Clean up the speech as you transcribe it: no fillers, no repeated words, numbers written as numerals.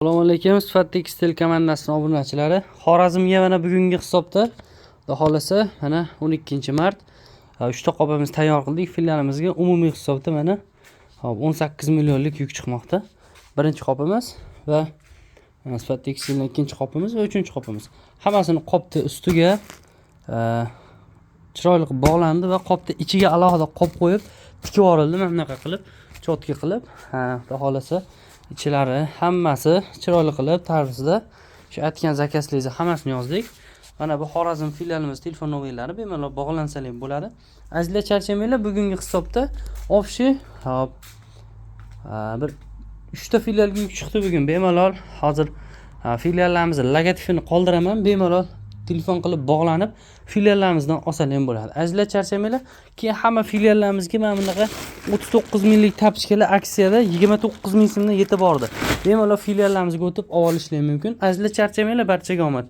Assalomu alaykum, Sifat Tekstil komandasining obunachilari. Xorazmga mana bugungi hisobda, xudo xolasa, mana 12-mart 3 ta qopimiz tayyor qildik. Filialimizga umumiy hisobda mana 18 millionlik yuk chiqmoqda. Birinchi qopimiz va Sifat Tekstilning ikkinchi qopimiz va uchinchi qopimiz. Hammasini qopni ustiga chiroyli qilib bog'landi va qopni ichiga alohida qop qo'yib tikib yuborildi. Mana bunaqa qilib, cho'tka qilib, xudo xolasa ichlari hammasi chiroyli qilib tarzda shu aytgan zakazlaringizni hammasini yozdik. Mana bu Xorazm filialimiz telefon nomerlari bemalol bog'lansalar bo'ladi. Azizlar, charchamanglar, bugungi hisobda obshi bir 3 ta filialga yuk chiqdi bugun. Bemalol hozir filiallarimiz logotipini qoldiraman, bemalol telefon qilib bog'lanib filiallarimizdan olsalar ham bo'ladi. Azizlar, charchamanglar, keyin hamma filiallarimizga mana bunaqa 39 minglik tapichkalar aksiyada 29 ming so'mdan yetib bordi. Bemalol filiallarimizga o'tib olishlar mumkin. Azizlar, charchamanglar, barchaga omad.